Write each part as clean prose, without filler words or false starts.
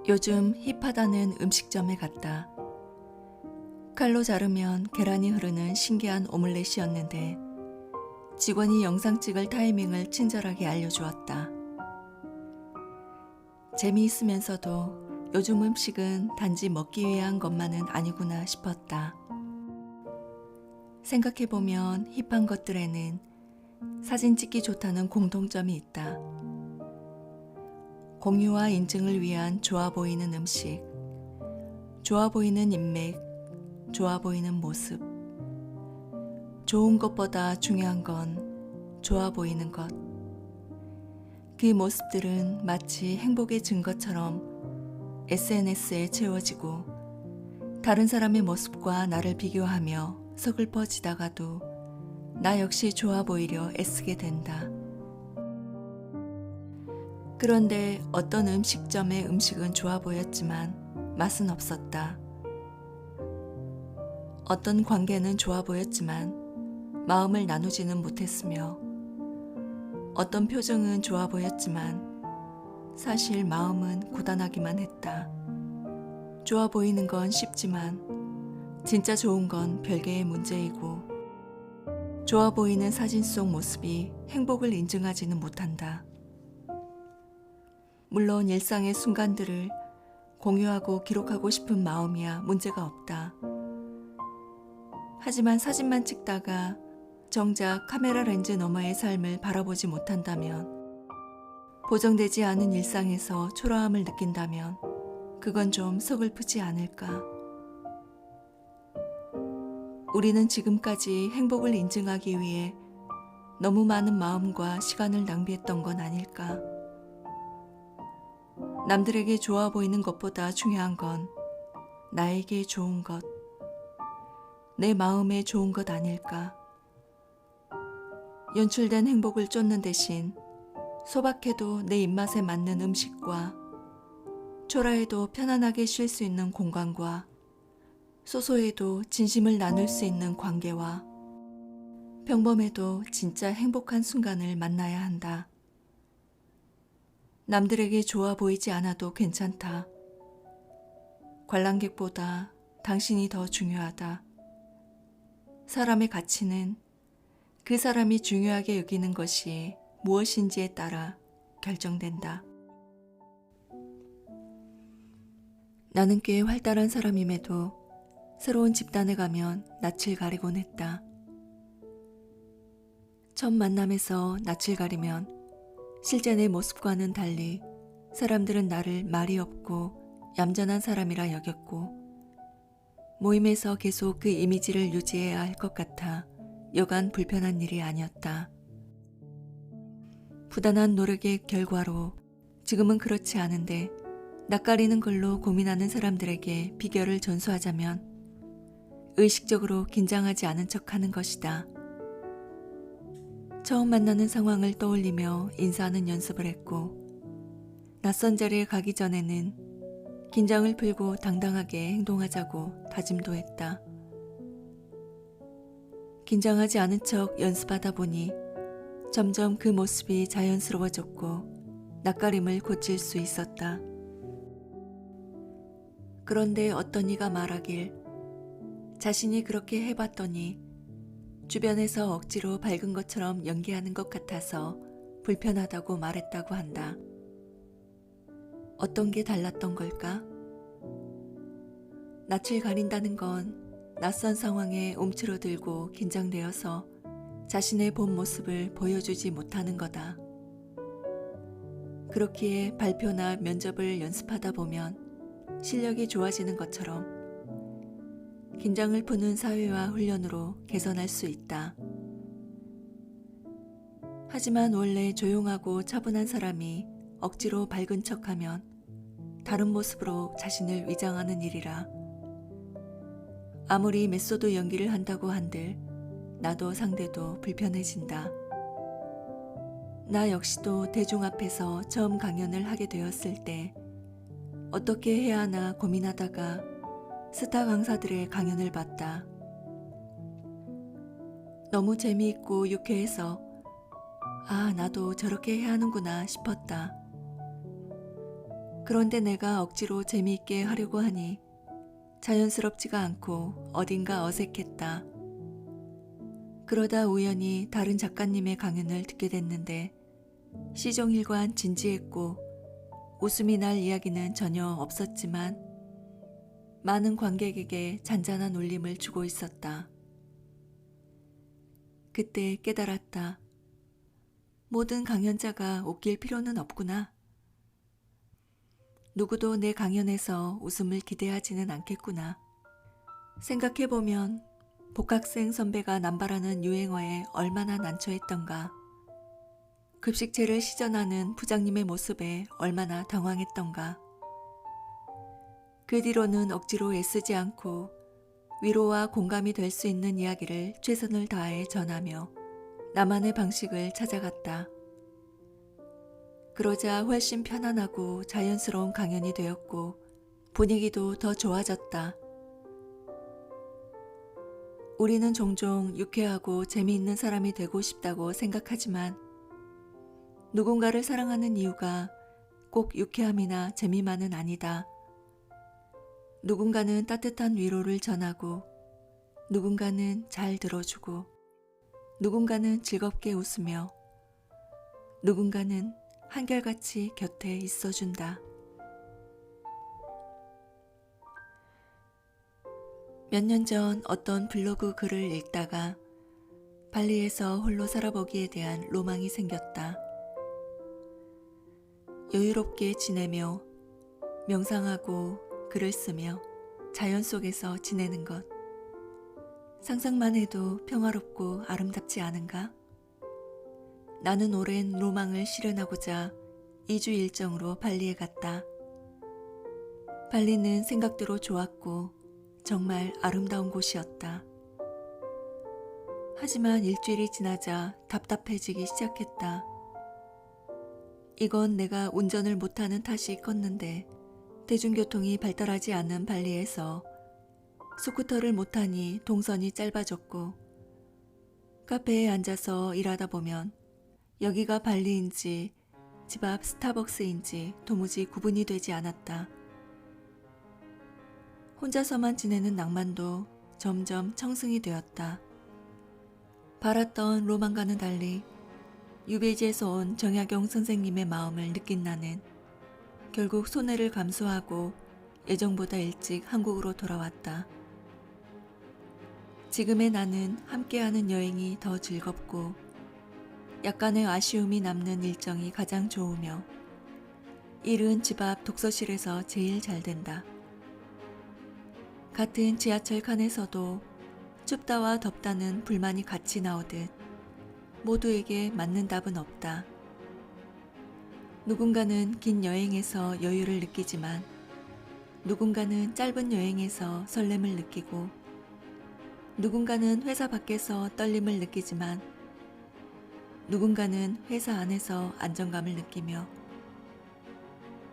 요즘 힙하다는 음식점에 갔다. 칼로 자르면 계란이 흐르는 신기한 오믈렛이었는데 직원이 영상 찍을 타이밍을 친절하게 알려주었다. 재미있으면서도 요즘 음식은 단지 먹기 위한 것만은 아니구나 싶었다. 생각해보면 힙한 것들에는 사진 찍기 좋다는 공통점이 있다. 공유와 인증을 위한 좋아 보이는 음식, 좋아 보이는 인맥, 좋아 보이는 모습. 좋은 것보다 중요한 건 좋아 보이는 것. 그 모습들은 마치 행복의 증거처럼 SNS에 채워지고 다른 사람의 모습과 나를 비교하며 서글퍼지다가도 나 역시 좋아 보이려 애쓰게 된다. 그런데 어떤 음식점의 음식은 좋아 보였지만 맛은 없었다. 어떤 관계는 좋아 보였지만 마음을 나누지는 못했으며 어떤 표정은 좋아 보였지만 사실 마음은 고단하기만 했다. 좋아 보이는 건 쉽지만 진짜 좋은 건 별개의 문제이고 좋아 보이는 사진 속 모습이 행복을 인증하지는 못한다. 물론 일상의 순간들을 공유하고 기록하고 싶은 마음이야 문제가 없다. 하지만 사진만 찍다가 정작 카메라 렌즈 너머의 삶을 바라보지 못한다면, 보정되지 않은 일상에서 초라함을 느낀다면 그건 좀 서글프지 않을까. 우리는 지금까지 행복을 인증하기 위해 너무 많은 마음과 시간을 낭비했던 건 아닐까. 남들에게 좋아 보이는 것보다 중요한 건 나에게 좋은 것, 내 마음에 좋은 것 아닐까. 연출된 행복을 쫓는 대신 소박해도 내 입맛에 맞는 음식과 초라해도 편안하게 쉴 수 있는 공간과 소소해도 진심을 나눌 수 있는 관계와 평범해도 진짜 행복한 순간을 만나야 한다. 남들에게 좋아 보이지 않아도 괜찮다. 관람객보다 당신이 더 중요하다. 사람의 가치는 그 사람이 중요하게 여기는 것이 무엇인지에 따라 결정된다. 나는 꽤 활달한 사람임에도 새로운 집단에 가면 낯을 가리곤 했다. 첫 만남에서 낯을 가리면 실제 내 모습과는 달리 사람들은 나를 말이 없고 얌전한 사람이라 여겼고 모임에서 계속 그 이미지를 유지해야 할 것 같아 여간 불편한 일이 아니었다. 부단한 노력의 결과로 지금은 그렇지 않은데 낯가리는 걸로 고민하는 사람들에게 비결을 전수하자면 의식적으로 긴장하지 않은 척하는 것이다. 처음 만나는 상황을 떠올리며 인사하는 연습을 했고 낯선 자리에 가기 전에는 긴장을 풀고 당당하게 행동하자고 다짐도 했다. 긴장하지 않은 척 연습하다 보니 점점 그 모습이 자연스러워졌고 낯가림을 고칠 수 있었다. 그런데 어떤 이가 말하길 자신이 그렇게 해봤더니 주변에서 억지로 밝은 것처럼 연기하는 것 같아서 불편하다고 말했다고 한다. 어떤 게 달랐던 걸까? 낯을 가린다는 건 낯선 상황에 움츠러들고 긴장되어서 자신의 본 모습을 보여주지 못하는 거다. 그렇기에 발표나 면접을 연습하다 보면 실력이 좋아지는 것처럼 긴장을 푸는 사회화 훈련으로 개선할 수 있다. 하지만 원래 조용하고 차분한 사람이 억지로 밝은 척하면 다른 모습으로 자신을 위장하는 일이라 아무리 메소드 연기를 한다고 한들 나도 상대도 불편해진다. 나 역시도 대중 앞에서 처음 강연을 하게 되었을 때 어떻게 해야 하나 고민하다가 스타 강사들의 강연을 봤다. 너무 재미있고 유쾌해서 나도 저렇게 해야 하는구나 싶었다. 그런데 내가 억지로 재미있게 하려고 하니 자연스럽지가 않고 어딘가 어색했다. 그러다 우연히 다른 작가님의 강연을 듣게 됐는데 시종일관 진지했고 웃음이 날 이야기는 전혀 없었지만 많은 관객에게 잔잔한 울림을 주고 있었다. 그때 깨달았다. 모든 강연자가 웃길 필요는 없구나. 누구도 내 강연에서 웃음을 기대하지는 않겠구나. 생각해보면 복학생 선배가 남발하는 유행어에 얼마나 난처했던가. 급식체를 시전하는 부장님의 모습에 얼마나 당황했던가. 그 뒤로는 억지로 애쓰지 않고 위로와 공감이 될 수 있는 이야기를 최선을 다해 전하며 나만의 방식을 찾아갔다. 그러자 훨씬 편안하고 자연스러운 강연이 되었고 분위기도 더 좋아졌다. 우리는 종종 유쾌하고 재미있는 사람이 되고 싶다고 생각하지만 누군가를 사랑하는 이유가 꼭 유쾌함이나 재미만은 아니다. 누군가는 따뜻한 위로를 전하고 누군가는 잘 들어주고 누군가는 즐겁게 웃으며 누군가는 한결같이 곁에 있어준다. 몇 년 전 어떤 블로그 글을 읽다가 발리에서 홀로 살아보기에 대한 로망이 생겼다. 여유롭게 지내며 명상하고 글을 쓰며 자연 속에서 지내는 것. 상상만 해도 평화롭고 아름답지 않은가? 나는 오랜 로망을 실현하고자 2주 일정으로 발리에 갔다. 발리는 생각대로 좋았고 정말 아름다운 곳이었다. 하지만 일주일이 지나자 답답해지기 시작했다. 이건 내가 운전을 못하는 탓이 컸는데 대중교통이 발달하지 않은 발리에서 스쿠터를 못 타니 동선이 짧아졌고 카페에 앉아서 일하다 보면 여기가 발리인지 집 앞 스타벅스인지 도무지 구분이 되지 않았다. 혼자서만 지내는 낭만도 점점 청승이 되었다. 바랐던 로망과는 달리 유배지에서 온 정약용 선생님의 마음을 느낀 나는 결국 손해를 감수하고 예정보다 일찍 한국으로 돌아왔다. 지금의 나는 함께하는 여행이 더 즐겁고 약간의 아쉬움이 남는 일정이 가장 좋으며 일은 집 앞 독서실에서 제일 잘 된다. 같은 지하철 칸에서도 춥다와 덥다는 불만이 같이 나오듯 모두에게 맞는 답은 없다. 누군가는 긴 여행에서 여유를 느끼지만 누군가는 짧은 여행에서 설렘을 느끼고 누군가는 회사 밖에서 떨림을 느끼지만 누군가는 회사 안에서 안정감을 느끼며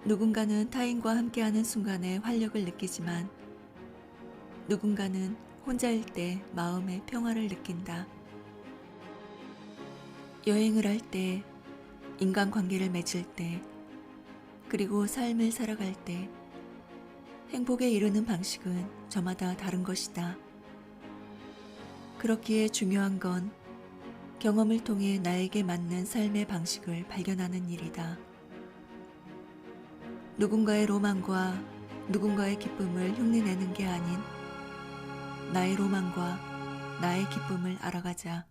누군가는 타인과 함께하는 순간에 활력을 느끼지만 누군가는 혼자일 때 마음의 평화를 느낀다. 여행을 할 때, 인간관계를 맺을 때, 그리고 삶을 살아갈 때 행복에 이르는 방식은 저마다 다른 것이다. 그렇기에 중요한 건 경험을 통해 나에게 맞는 삶의 방식을 발견하는 일이다. 누군가의 로망과 누군가의 기쁨을 흉내내는 게 아닌 나의 로망과 나의 기쁨을 알아가자.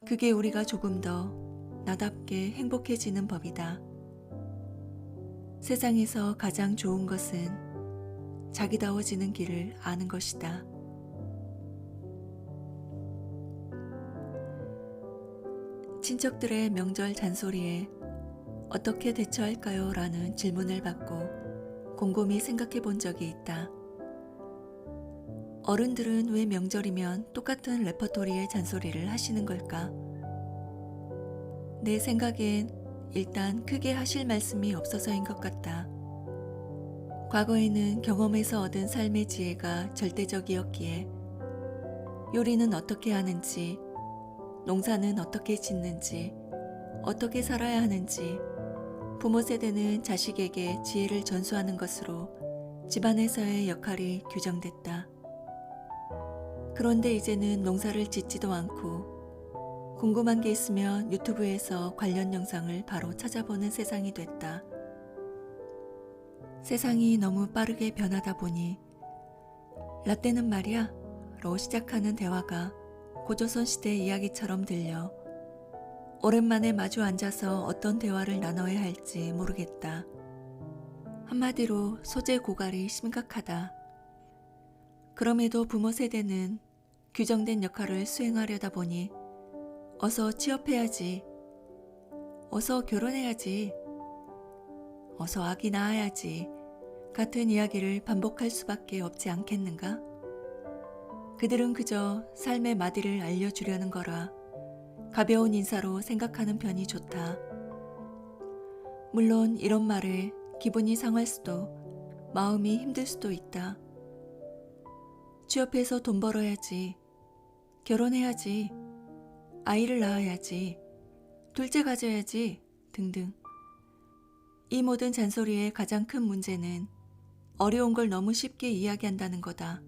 그게 우리가 조금 더 나답게 행복해지는 법이다. 세상에서 가장 좋은 것은 자기다워지는 길을 아는 것이다. 친척들의 명절 잔소리에 어떻게 대처할까요? 라는 질문을 받고 곰곰이 생각해 본 적이 있다. 어른들은 왜 명절이면 똑같은 레퍼토리의 잔소리를 하시는 걸까? 내 생각엔 일단 크게 하실 말씀이 없어서인 것 같다. 과거에는 경험에서 얻은 삶의 지혜가 절대적이었기에 요리는 어떻게 하는지, 농사는 어떻게 짓는지, 어떻게 살아야 하는지 부모 세대는 자식에게 지혜를 전수하는 것으로 집안에서의 역할이 규정됐다. 그런데 이제는 농사를 짓지도 않고 궁금한 게 있으면 유튜브에서 관련 영상을 바로 찾아보는 세상이 됐다. 세상이 너무 빠르게 변하다 보니 라떼는 말이야 로 시작하는 대화가 고조선 시대 이야기처럼 들려 오랜만에 마주 앉아서 어떤 대화를 나눠야 할지 모르겠다. 한마디로 소재 고갈이 심각하다. 그럼에도 부모 세대는 규정된 역할을 수행하려다 보니 어서 취업해야지, 어서 결혼해야지, 어서 아기 낳아야지 같은 이야기를 반복할 수밖에 없지 않겠는가? 그들은 그저 삶의 마디를 알려주려는 거라 가벼운 인사로 생각하는 편이 좋다. 물론 이런 말에 기분이 상할 수도 마음이 힘들 수도 있다. 취업해서 돈 벌어야지, 결혼해야지, 아이를 낳아야지, 둘째 가져야지 등등. 이 모든 잔소리의 가장 큰 문제는 어려운 걸 너무 쉽게 이야기한다는 거다.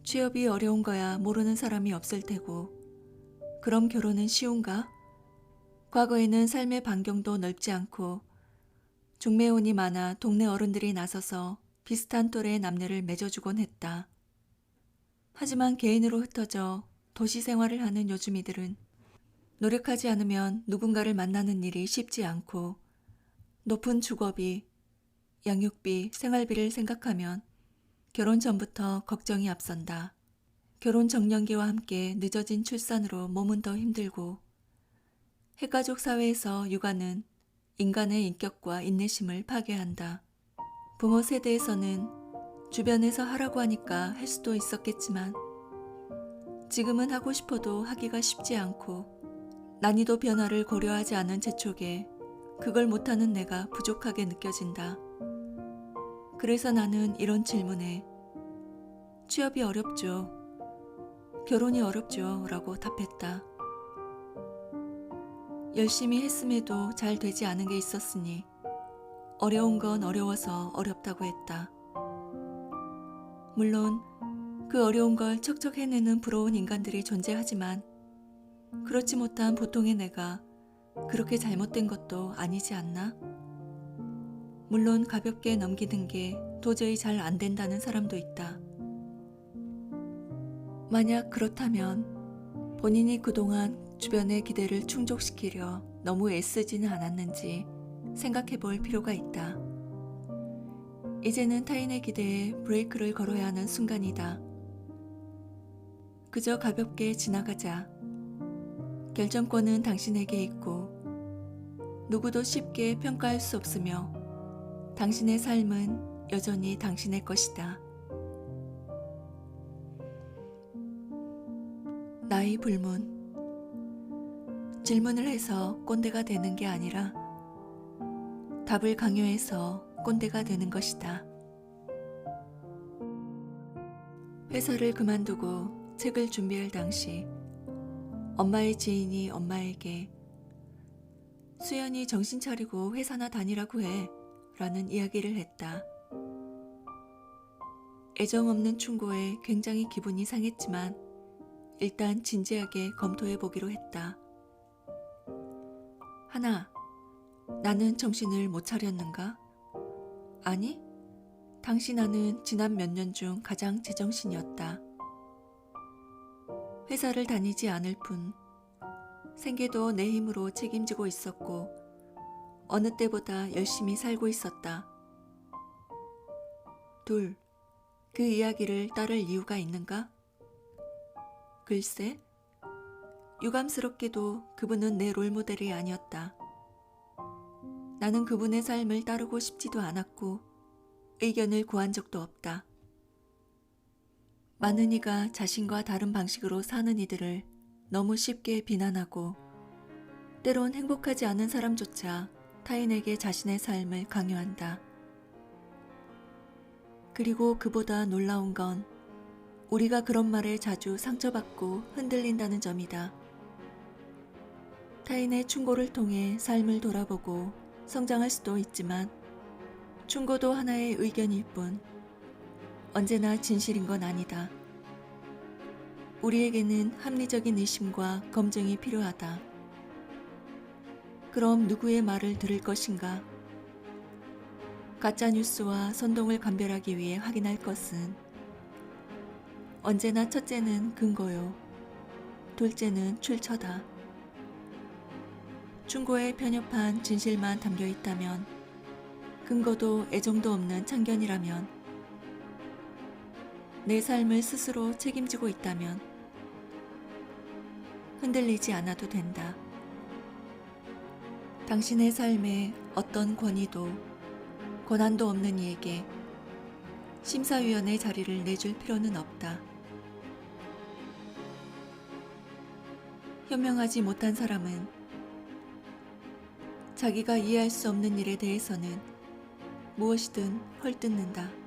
취업이 어려운 거야 모르는 사람이 없을 테고 그럼 결혼은 쉬운가? 과거에는 삶의 반경도 넓지 않고 중매혼이 많아 동네 어른들이 나서서 비슷한 또래의 남녀를 맺어주곤 했다. 하지만 개인으로 흩어져 도시 생활을 하는 요즘이들은 노력하지 않으면 누군가를 만나는 일이 쉽지 않고 높은 주거비, 양육비, 생활비를 생각하면 결혼 전부터 걱정이 앞선다. 결혼 정년기와 함께 늦어진 출산으로 몸은 더 힘들고 핵가족 사회에서 육아는 인간의 인격과 인내심을 파괴한다. 부모 세대에서는 주변에서 하라고 하니까 할 수도 있었겠지만 지금은 하고 싶어도 하기가 쉽지 않고 난이도 변화를 고려하지 않은 재촉에 그걸 못하는 내가 부족하게 느껴진다. 그래서 나는 이런 질문에 취업이 어렵죠. 결혼이 어렵죠. 라고 답했다. 열심히 했음에도 잘 되지 않은 게 있었으니 어려운 건 어려워서 어렵다고 했다. 물론 그 어려운 걸 척척 해내는 부러운 인간들이 존재하지만 그렇지 못한 보통의 내가 그렇게 잘못된 것도 아니지 않나? 물론 가볍게 넘기는 게 도저히 잘 안 된다는 사람도 있다. 만약 그렇다면 본인이 그동안 주변의 기대를 충족시키려 너무 애쓰지는 않았는지 생각해 볼 필요가 있다. 이제는 타인의 기대에 브레이크를 걸어야 하는 순간이다. 그저 가볍게 지나가자. 결정권은 당신에게 있고 누구도 쉽게 평가할 수 없으며 당신의 삶은 여전히 당신의 것이다. 나의 불문. 질문을 해서 꼰대가 되는 게 아니라 답을 강요해서 꼰대가 되는 것이다. 회사를 그만두고 책을 준비할 당시 엄마의 지인이 엄마에게 수연이 정신 차리고 회사나 다니라고 해 라는 이야기를 했다. 애정 없는 충고에 굉장히 기분이 상했지만 일단 진지하게 검토해 보기로 했다. 하나, 나는 정신을 못 차렸는가? 아니, 당시 나는 지난 몇 년 중 가장 제정신이었다. 회사를 다니지 않을 뿐 생계도 내 힘으로 책임지고 있었고 어느 때보다 열심히 살고 있었다. 둘, 그 이야기를 따를 이유가 있는가? 글쎄, 유감스럽게도 그분은 내 롤모델이 아니었다. 나는 그분의 삶을 따르고 싶지도 않았고 의견을 구한 적도 없다. 많은 이가 자신과 다른 방식으로 사는 이들을 너무 쉽게 비난하고 때론 행복하지 않은 사람조차 타인에게 자신의 삶을 강요한다. 그리고 그보다 놀라운 건 우리가 그런 말에 자주 상처받고 흔들린다는 점이다. 타인의 충고를 통해 삶을 돌아보고 성장할 수도 있지만 충고도 하나의 의견일 뿐 언제나 진실인 건 아니다. 우리에게는 합리적인 의심과 검증이 필요하다. 그럼 누구의 말을 들을 것인가? 가짜뉴스와 선동을 감별하기 위해 확인할 것은 언제나 첫째는 근거요. 둘째는 출처다. 충고에 편협한 진실만 담겨 있다면, 근거도 애정도 없는 참견이라면, 내 삶을 스스로 책임지고 있다면 흔들리지 않아도 된다. 당신의 삶에 어떤 권위도 권한도 없는 이에게 심사위원의 자리를 내줄 필요는 없다. 현명하지 못한 사람은 자기가 이해할 수 없는 일에 대해서는 무엇이든 헐뜯는다.